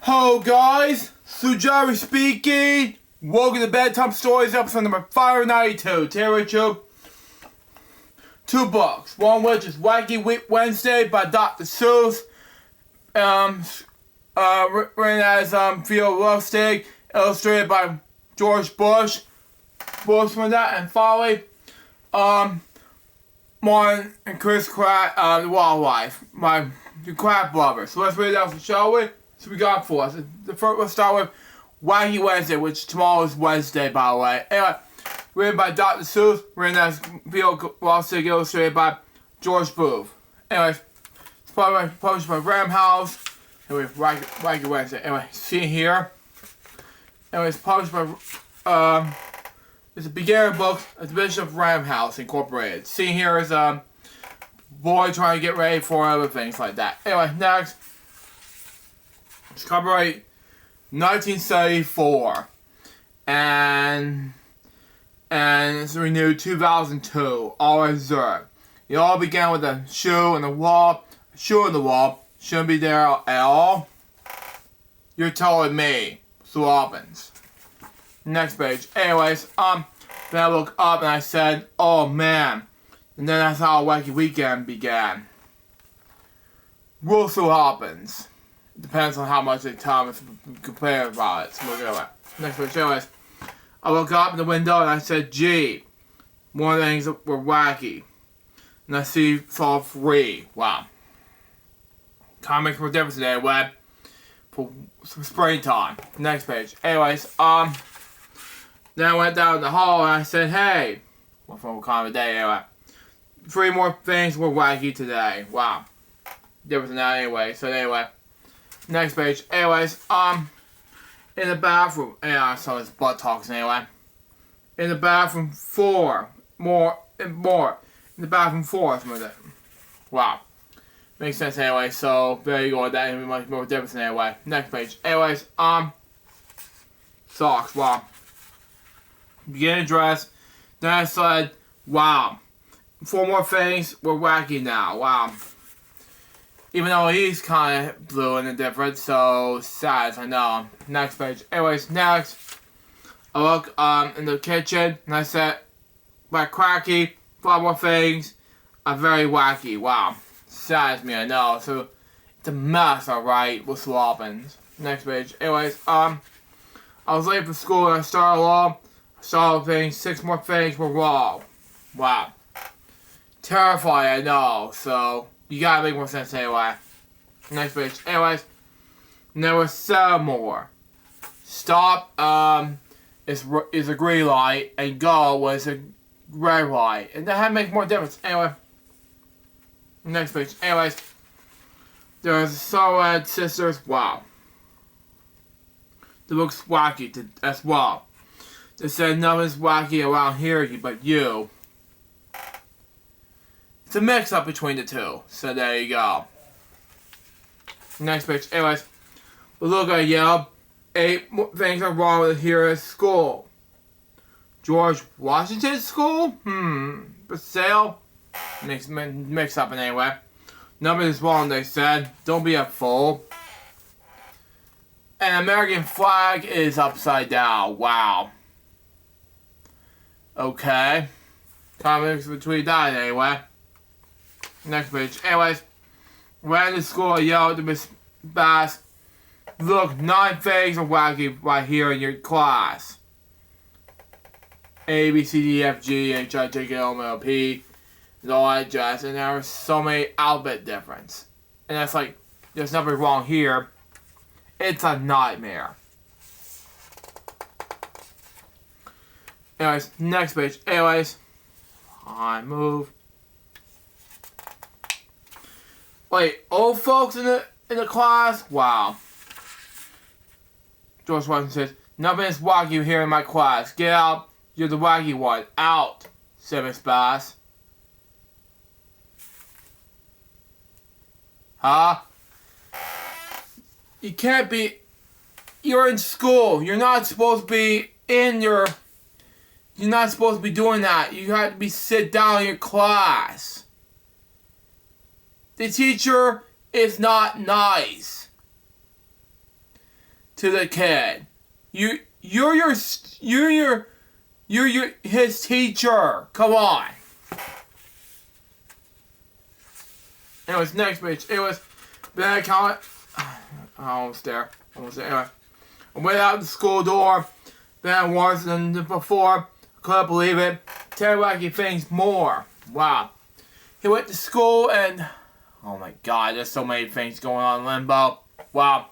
Hello guys, Sujari speaking. Welcome to Bedtime Stories episode number 592. Today we show two books. One which is Wacky Wednesday by Dr. Seuss. Written as Theo Lustig, illustrated by George Bush. From that, and finally, Martin and Chris Pratt, the Wildlife, the Crab Brothers. So let's read it out, shall we? So we got for us. Let's start with Wacky Wednesday, which tomorrow is Wednesday, by the way. Anyway, written by Dr. Seuss, written as Theo Lustig, illustrated by George Booth. Anyway, it's published by Random House. Anyway, Wacky Wednesday. Anyway, see here. Anyway, it's published by it's a beginner book, a division of Random House Incorporated. See here is boy trying to get ready for other things like that. Anyway, next. It's copyright 1974, and it's renewed 2002. All reserved. It all began with a shoe in the wall. A shoe in the wall shouldn't be there at all. You're telling me. So happens. Next page. Anyways, then I looked up and I said, "Oh man!" And then that's how Wacky Weekend began. Will so happens. Depends on how much they tell me to complain about it. So we'll go next page. Anyways, I look up in the window and I said, "Gee, one of the things that were wacky." And I saw 3. Wow. Kind of makes more difference today, Web. For springtime. Next page. Anyways, then I went down the hall and I said, "Hey," what fun kind of a day anyway. 3 more things were wacky today. Wow. Different than that anyway. So anyway. Next page. Anyways, in the bathroom, and I saw his butt talks anyway. In the bathroom 4. More. In the bathroom 4. Wow. Makes sense anyway, so there you go. That makes much more difference anyway. Next page. Anyways, socks. Wow. Beginning dress. Then I said, "Wow. 4 more things were wacky now." Wow. Even though he's kind of blue and different, so sad, I know. Next page. Anyways, next, I look in the kitchen and I said, "Like cracky, 5 more things are very wacky." Wow. Saddens me, I know. So it's a mess, alright. What happens? Next page. Anyways, I was late for school and I started along. I saw things, 6 more things were wrong. Wow. Terrifying, I know. So you gotta make more sense anyway. Next page. Anyways, there were 7 more. Stop is a green light, and go was a red light, and that had to make more difference. Anyway. Next page. Anyways, there's Sorad Sisters. Wow. The book's wacky as well. They said nothing's wacky around here but you. It's a mix-up between the two. So there you go. Next page. Anyways, look at yelled. 8 things are wrong with here at school. George Washington School? But sale? Mix up in anyway. Nothing is wrong, they said. Don't be a fool. An American flag is upside down. Wow. Okay. Comics between that anyway. Next page. Anyways, ran to school and yelled to Miss Bass, "Look, 9 things are wacky right here in your class. A, B, C, D, F, G, H, I, J, K, L, M, N, P. And all that jazz, and there are so many alphabet difference. And that's like, there's nothing wrong here. It's a nightmare." Anyways, next page. Anyways, I move. Wait, old folks in the class? Wow. George Washington says, "Nothing is wacky here in my class. Get out. You're the wacky one. Out," said Miss Bass. Huh? You can't be. You're in school. You're not supposed to be in your. You're not supposed to be doing that. You have to be sit down in your class. The teacher is not nice. to the kid. You're his teacher. Come on. Anyways, next page. Anyways, then I count. Almost there. Anyway, I went out the school door. Then once and before. I couldn't believe it. 10 wacky things more. Wow. He went to school and oh my God, there's so many things going on in Limbo. Wow.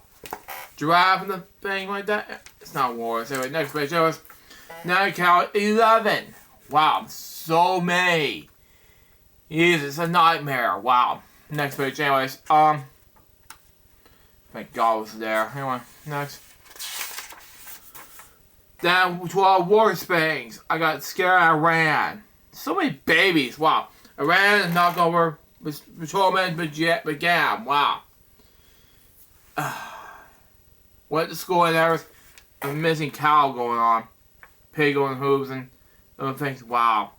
Giraffe and the thing like that. It's not wars. Anyway, next page. Anyways, now I count 11. Wow, so many. Jesus, it's a nightmare. Wow. Next page. Anyways, thank God it was there. Anyway, next. Then 12 war things. I got scared. I ran. So many babies. Wow. I ran and knocked over patrolman began. Wow. Went to school and there was a missing cow going on. Pig on hooves and other things. Wow.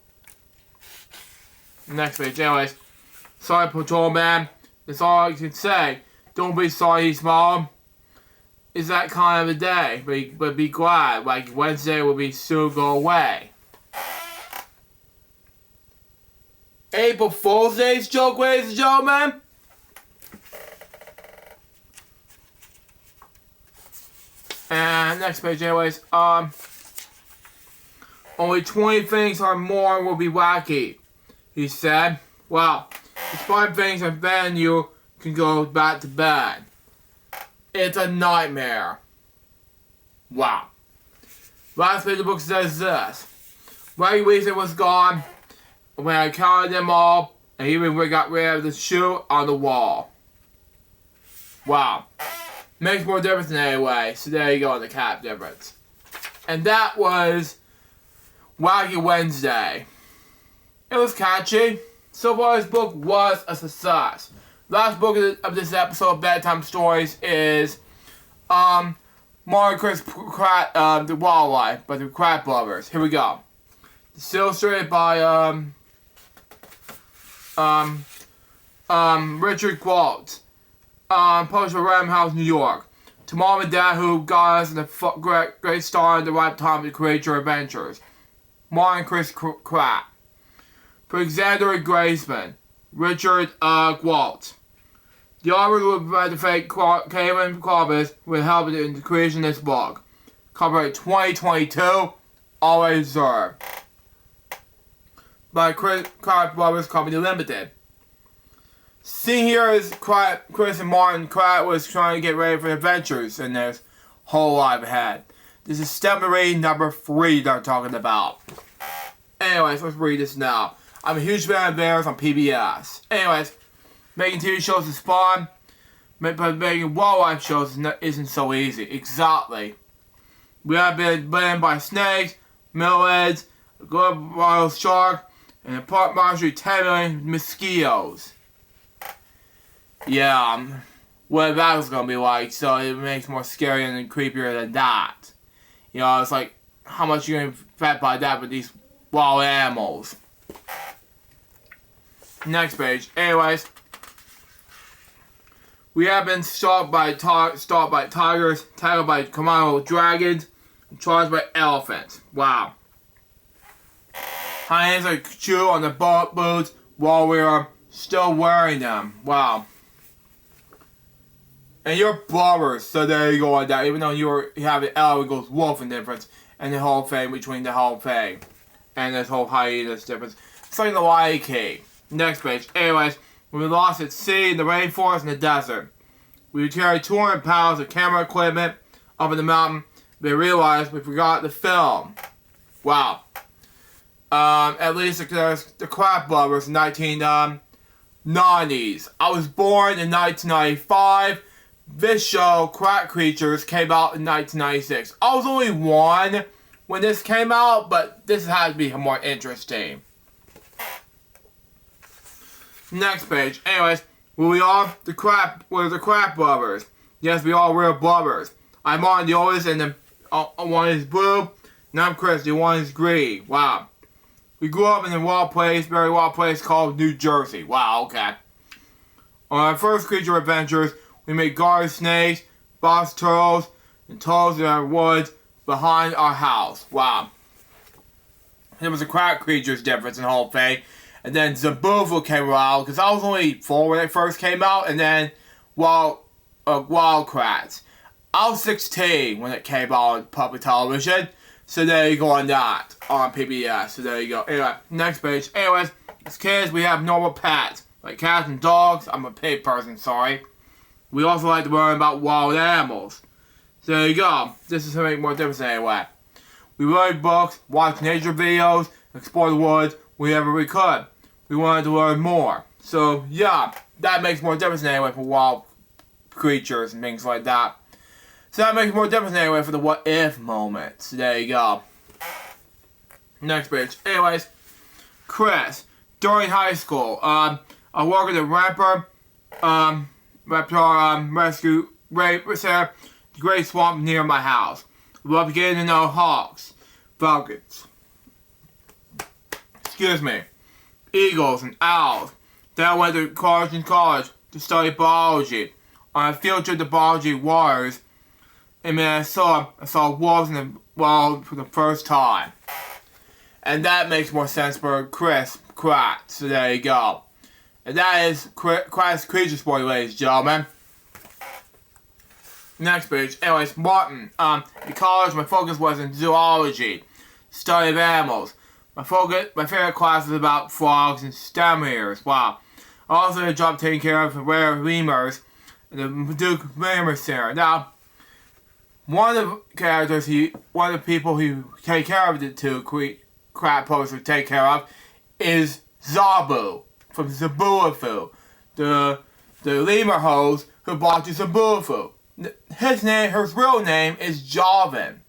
Next page. Anyways. Sorry, patrolman. That's all I can say. Don't be sorry, small. It's that kind of a day. But be glad. Like Wednesday will be soon go away. April Fool's Day's joke, ladies and gentlemen. And next page, anyways. Only 20 things or more will be wacky, he said. Wow. It's 5 things and then you can go back to bed. It's a nightmare. Wow. Last page of the book says this. Wacky Wednesday was gone when I counted them all and even got rid of the shoe on the wall. Wow. Makes more difference in any way. So there you go, the cap difference. And that was Wacky Wednesday. It was catchy. So far, this book was a success. Last book of this episode of Bedtime Stories is Chris Pratt, The Wildlife by the Crab Lovers. Here we go. It's illustrated by Richard Qualt. Published by Random House, New York. To Mom and Dad who got us in the great star at the right time to create your adventures. Martin Chris Pratt. For Alexander Graceman. Richard Qualt. The author will provide the fake Caitlin Clovis with help in the creation of this book. Copyright 2022. Always reserved. By Chris Brothers Company Limited. See here is Chris and Martin Pratt was trying to get ready for adventures in this whole life ahead. This is step number 3 that I'm talking about. Anyways, let's read this now. I'm a huge fan of theirs on PBS. Anyways, making TV shows is fun, but making wildlife shows isn't so easy. Exactly. We have been bitten by snakes, millheads, a global shark, and a park monster 10 million mosquitoes. Yeah, what that was gonna be like, so it makes more scary and creepier than that. You know, it's like, how much you're gonna be fed by that with these wild animals. Next page. Anyways, we have been stalked by tigers, tackled by Komodo dragons, and charged by elephants. Wow. Hyenas are chew on the boots while we are still wearing them. Wow. And you're brothers, so there you go on that. Even though you have the L, it goes wolf in difference, and the whole thing between the whole thing, and this whole hyenas difference. It's like the Waikiki. Next page. Anyways, we were lost at sea, in the rainforest, and the desert. We carried 200 pounds of camera equipment up in the mountain, but realized we forgot the film. Wow. At least there's the Crab Lovers in 1990s. I was born in 1995. This show, Crab Creatures, came out in 1996. I was only 1 when this came out, but this had to be more interesting. Next page. Anyways, we're the Crab Lovers. Yes, we all real brothers. I'm on the oldest, and one is blue, and I'm Chris, the one is green. Wow. We grew up in a very wild place called New Jersey. Wow, okay. On our first creature adventures, we made garter snakes, box turtles, and turtles in the woods behind our house. Wow. There was a crab creatures difference in the whole thing. And then Zabufu came around, because I was only 4 when it first came out, and then Wild Kratts. I was 16 when it came out on public television. So there you go on that, on PBS. So there you go. Anyway, next page. Anyways, as kids, we have normal pets, like cats and dogs. I'm a pig person, sorry. We also like to learn about wild animals. So there you go. This is to make more difference anyway. We read books, watch nature videos, explore the woods whenever we could. We wanted to learn more. So yeah, that makes more difference anyway for wild creatures and things like that. So that makes more difference anyway for the what if moment. So there you go. Next page. Anyways, Chris, during high school, I worked at the rescue the great swamp near my house. Love getting to know hawks, falcons, eagles and owls. Then I went to college to study biology. On a field trip to biology waters in Minnesota, I saw wolves in the wild for the first time. And that makes more sense for Chris Pratt. So there you go. And that is Chris Creature Sport, ladies and gentlemen. Next page. Anyways, Martin. In college, my focus was in zoology, study of animals. My favorite class was about frogs and stemmears. Wow. I also had a job taking care of rare lemurs at the Duke Lemur Center. Now, one of the people who take care of the two crab posters take care of is Zabu from Zabufu, the lemur host who bought you Zabufu. His real name is Javin.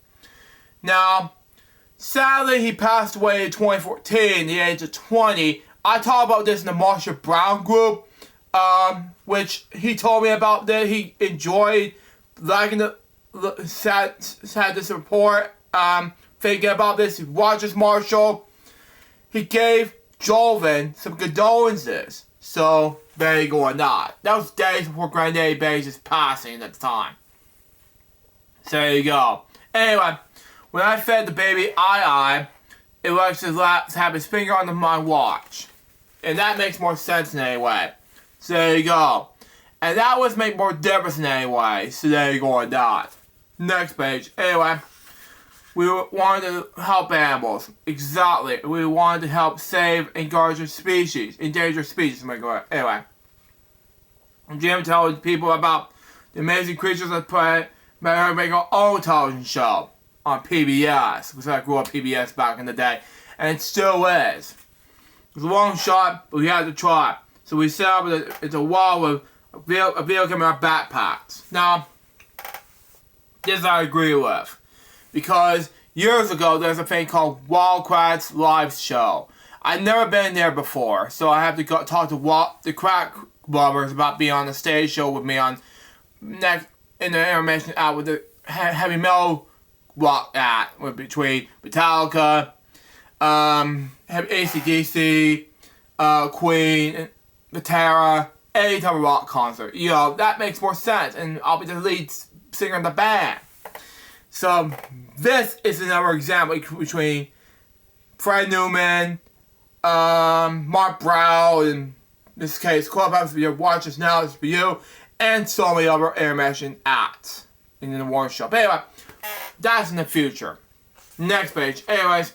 Now, sadly, he passed away in 2014 at the age of 20. I talked about this in the Marcia Brown group, which he told me about that he enjoyed liking had this report, thinking about this. He watches Marshall. He gave Jolvin some condolences. So, there you go on that. That was days before Granddaddy Bates' passing at the time. So, there you go. Anyway, when I fed the baby it likes to have his finger on my watch. And that makes more sense in any way. So, there you go. And that was make more difference in any way. So, there you go on that. Next page. Anyway, we wanted to help animals. Exactly. We wanted to help save endangered species. Anyway, Jim told people about the amazing creatures that play. Made her make our own television show on PBS. Because I grew up PBS back in the day. And it still is. It was a long shot, but we had to try. So we set up it's a wall with a video camera backpacks. Now, this I agree with. Because years ago, there's a thing called Wild Kratts Live Show. I'd never been there before, so I have to go talk to the Crack Lovers about being on the stage show with me on next in the intermission out with the heavy metal rock act between Metallica, AC/DC, Queen, Metallica, any type of rock concert. You know, that makes more sense, and I'll be the lead singer of the band. So, this is another example between Fred Newman, Mark Brown, and in this case, Clubhouse for your watches now is for you, and so many other intermission acts in the Warner Show. But anyway, that's in the future. Next page. Anyways,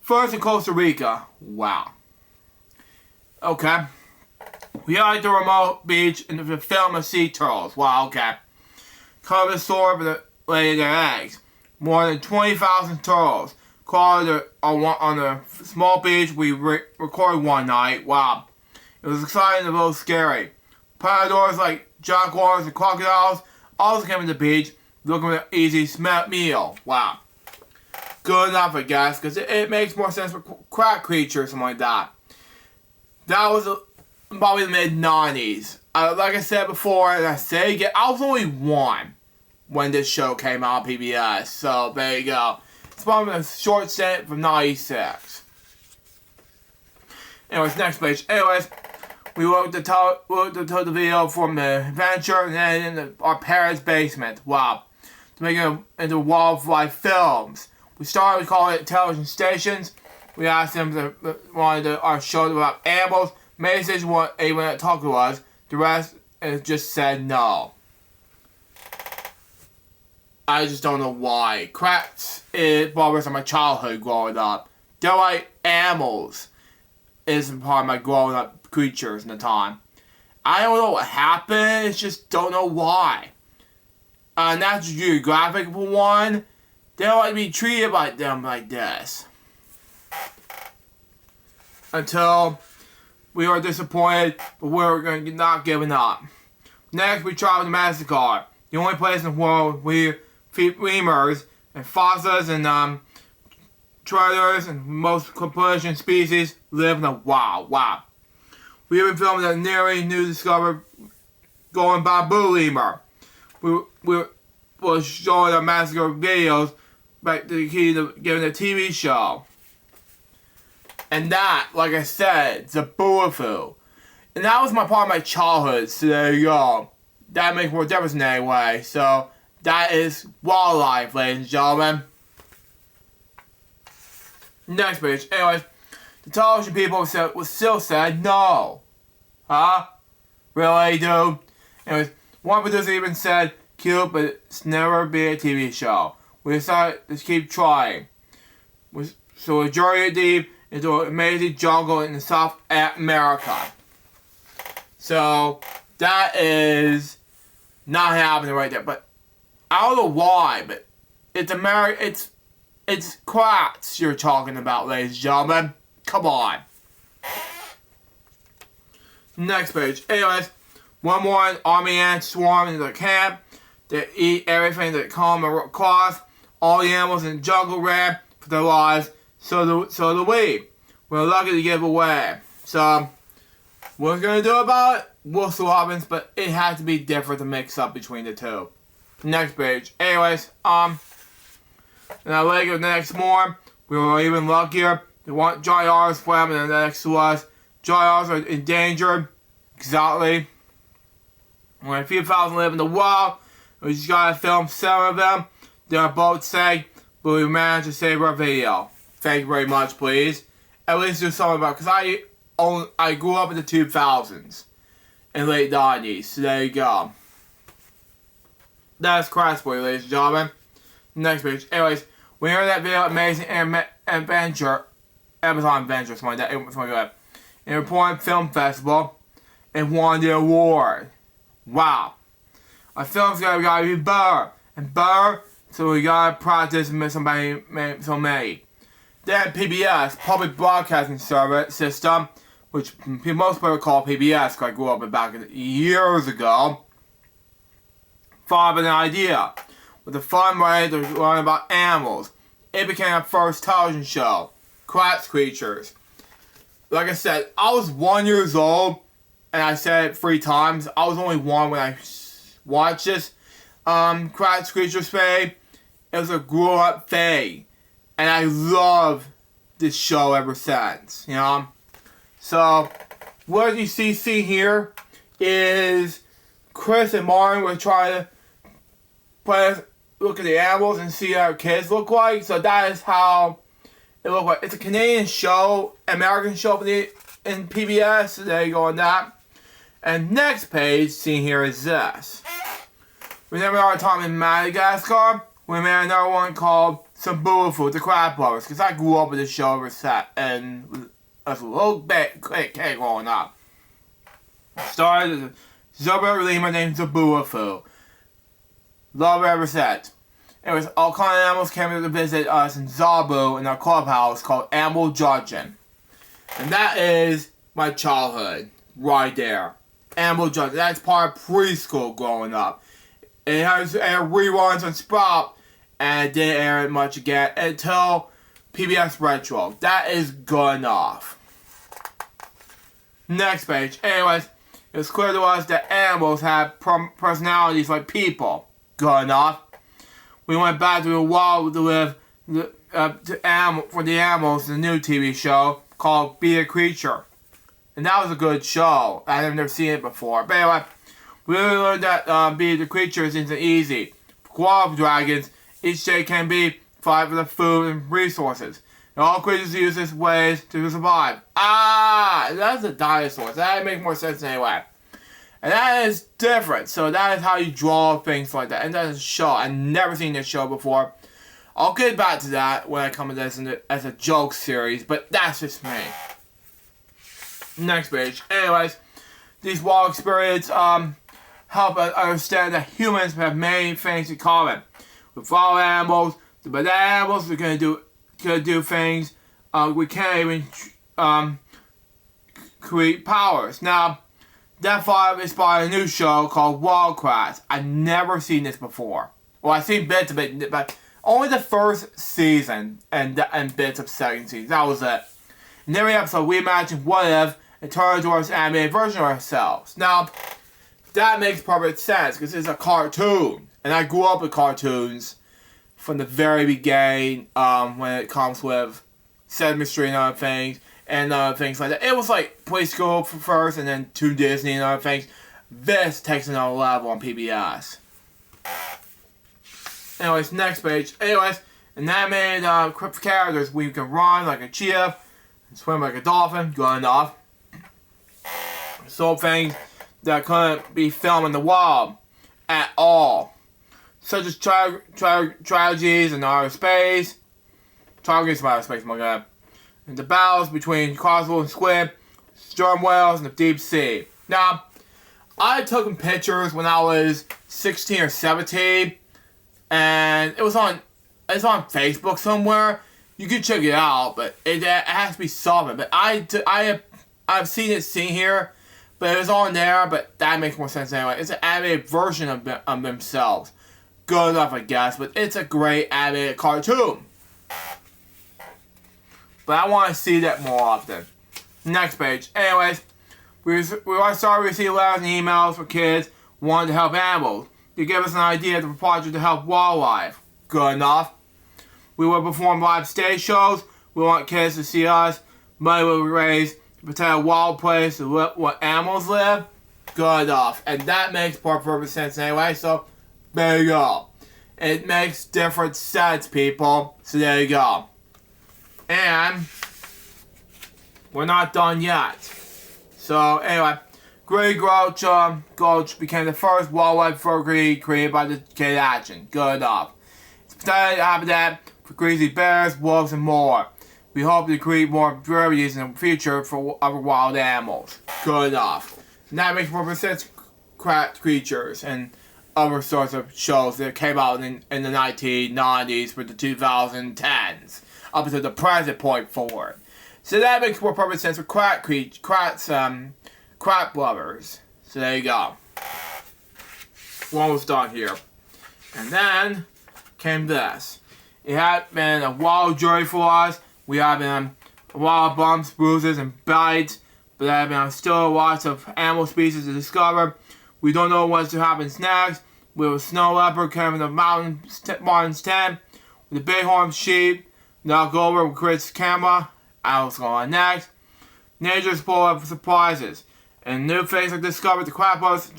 first in Costa Rica. Wow. Okay. We like the remote beach and the film of sea turtles. Wow, okay. Cover the store for the laying their eggs. More than 20,000 turtles caught on a small beach we recorded one night. Wow. It was exciting and a little scary. Predators like jaguars and crocodiles also came to the beach looking for an easy meal. Wow. Good enough, I guess, because it makes more sense for crack creatures or something like that. That was probably the mid-90s. Like I said before, and I say again, I was only 1 when this show came out on PBS. So, there you go. It's probably a short stint from 96. Anyways, next page. Anyways, we looked to the video from the adventure and then in our parents' basement. Wow. to make it into wildlife films. We started with calling it television stations. We asked them to wanted our show about animals. Many stations want anyone to talk to us. The rest just said no. I just don't know why. Cats brought us in my childhood growing up. They're like animals. Isn't part of my growing up creatures in the time. I don't know what happened. It's just don't know why. National Geographic for one. They don't like to be treated like them like this. Until we were disappointed, but we were not giving up. Next, we traveled to Madagascar, the only place in the world where lemurs and fossils and predators and most population species live in the wild. Wow. We even filmed a nearly new discovered golden bamboo lemur. We were showing our Madagascar videos back to the key to giving a TV show. And that, like I said, is a booafoo. And that was my part of my childhood, so there you go. That makes more difference in any way. So, that is wildlife, ladies and gentlemen. Next page. Anyways, the television people still said no. Huh? Really, dude? Anyways, one producer even said, cute, but it's never been a TV show. We decided to keep trying. So we journeyed deep into an amazing jungle in South America. So, that is not happening right there. But I don't know why, but it's crats you're talking about, ladies and gentlemen. Come on. Next page. Anyways, one more army ants swarm into the camp. They eat everything that come across. All the animals in the jungle ran for their lives. So do we. We're lucky to give away. So, what we're going to do about it? We'll see what happens, but it has to be different to mix up between the two. Next page. Anyways, and later the next morning, we were even luckier. The gyres swam in the next to us. Gyres are endangered. Exactly. When a few thousand live in the wild, we just gotta film 7 of them. Their boat sank, but we managed to save our video. Thank you very much, please. At least do something about it, because I grew up in the 2000s and late 90s, so there you go. That's Crash Boy, ladies and gentlemen. Next page. Anyways, we heard that video, Amazing Adventure, Amazon Adventure, something like that, in a Point Film Festival, and won the award. Wow. Our film's gotta be better, and better, so we gotta practice and make somebody so many. Then PBS, Public Broadcasting Service System, which most people call PBS, because I grew up back years ago, thought of an idea with a fun way to learn about animals. It became our first television show, Cats Creatures. Like I said, I was 1 year old, and I said it 3 times. I was only 1 when I watched this Cats Creatures thing. It was a grown-up thing. And I love this show ever since, you know? So, what you see here is Chris and Martin were trying to look at the animals and see how kids look like. So that is how it looked like. It's a Canadian show, American show in PBS. So there you go on that. And next page, seen here is this. Remember our time in Madagascar? We made another one called Sambufu, the Crab Brothers, because I grew up with this show ever set, and as a little bit kid growing up. Started as a Zubber lemur named Sambufu. Love it ever since. Anyways, all kind of animals came to visit us in Zabu in our clubhouse called Animal Judging. And that is my childhood, right there. Animal Judging. That's part of preschool growing up. It has reruns on Sprout, and it didn't air it much again until PBS Retro. That is good enough. Next page. Anyways, it's clear to us that animals have personalities like people. Good enough. We went back to the wild to live for the animals in a new TV show called Be a Creature. And that was a good show. I have never seen it before. But anyway, we really learned that Be the Creature isn't easy. squad of dragons. Each day can be fight for the food and resources. And all creatures use this ways to survive. Ah, that's the dinosaurs. That makes more sense anyway. And that is different. So that is how you draw things like that. And that is a show. I've never seen this show before. I'll get back to that when I come to this as a joke series. But that's just me. Next page. Anyways, these wild experiences help us understand that humans have many things in common. With wild animals, the bad animals, we're gonna do things we can't even create powers. Now, that thought inspired a new show called Wildcrafts. I've never seen this before. Well, I've seen bits of it, but only the first season and bits of second season. That was it. In every episode, we imagine what if and turn into our animated version of ourselves. Now, that makes perfect sense because it's a cartoon. And I grew up with cartoons from the very beginning when it comes with Sesame Street and other things. And things like that. It was like preschool first and then to Disney and other things. This takes another level on PBS. Anyways, next page. Anyways, in animated characters, we can run like a cheetah, swim like a dolphin, good enough. So things that couldn't be filmed in the wild at all. Such as tragedies in outer space. Tragedies in outer space, my god. And the battles between crocodile and squid, sperm whales, and the deep sea. Now, I took pictures when I was 16 or 17, and it was on Facebook somewhere. You can check it out, but it has to be something. But I've seen it here, but it was on there. But that makes more sense anyway. It's an animated version of themselves. Good enough, I guess. But it's a great animated cartoon. But I want to see that more often. Next page. Anyways, we are starting to receive letters and emails from kids wanting to help animals. To give us an idea of the project to help wildlife. Good enough. We will perform live stage shows. We want kids to see us. Money will be raised to protect a wild place to where animals live. Good enough. And that makes perfect sense anyway. So, there you go. It makes different sense, people. So, there you go. And we're not done yet. So anyway, Great Gulch became the first wildlife furry created by the Kid Action. Good enough. It's protected habitat for grizzly bears, wolves, and more. We hope to create more varieties in the future for other wild animals. Good enough. And that makes more sense. Cracked creatures and other sorts of shows that came out in the 1990s for the 2010s. Up until the present point forward. So that makes more perfect sense for crap lovers. So there you go. We're almost done here. And then came this. It had been a wild journey for us. We have been a lot of bumps, bruises, and bites. But there have been still lots of animal species to discover. We don't know what's to happen next. We have a snow leopard coming to the mountain's tent. With a bighorn sheep. Now go over with Chris' camera. I know what's going on next. Nature's full of surprises. And new things are discovered. The Crapos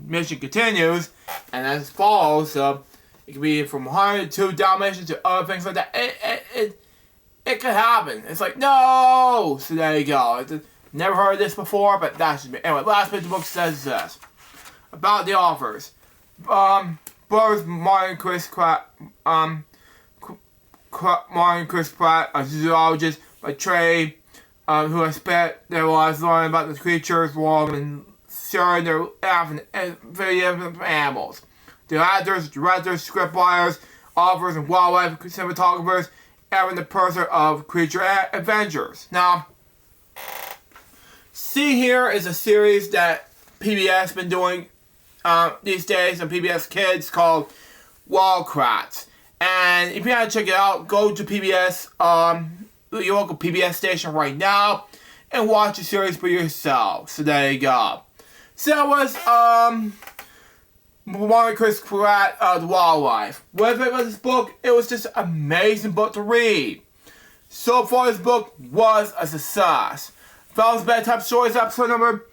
mission continues. And as follows. So it can be from 100 to Dalmatians to other things like that. It could happen. It's like, no! So there you go. Never heard of this before, but that should be. Anyway, last page of the book says this. About the authors. Brothers Martin and Chris Pratt, a zoologist by trade, who has spent their lives learning about the creatures, world, and sharing their videos of animals. The actors, directors, scriptwriters, authors, and wildlife cinematographers, and the person of creature adventures. Now, see here is a series that PBS been doing these days on PBS Kids called Wildcrafts. And if you want to check it out, go to PBS, your local PBS station right now, and watch the series for yourself. So there you go. So that was, Warren Chris Pratt, The Wildlife. What did I think about this book? It was just an amazing book to read. So far, this book was a success. Fellas Bedtime Stories, episode number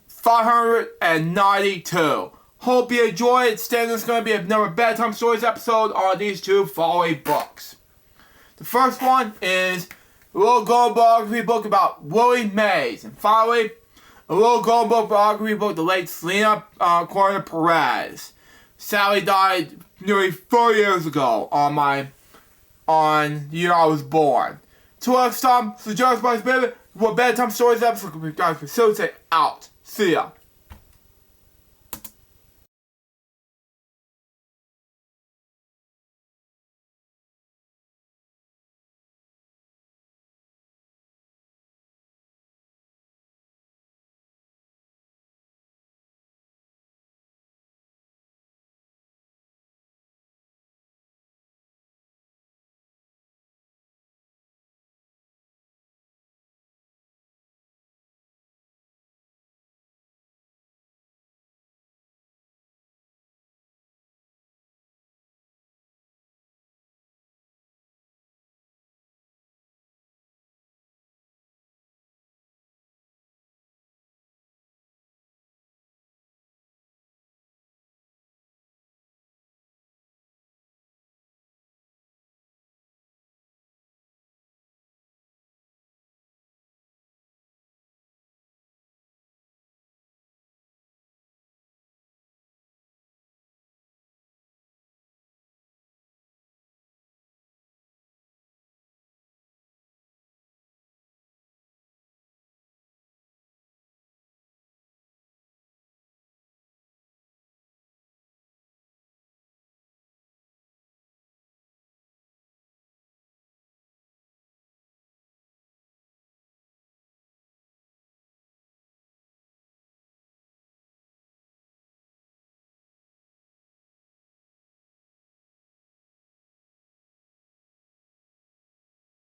592. Hope you enjoy it. Stand is going to be another Bedtime Stories episode on these two following books. The first one is a little golden biography book about Willie Mays. And finally, a little golden book biography book, the late Selena Corner Perez. Sally died nearly 4 years ago on the year I was born. Till next time, so Joe's Boys Baby, what Bedtime Stories episode, guys, facilitate out. See ya.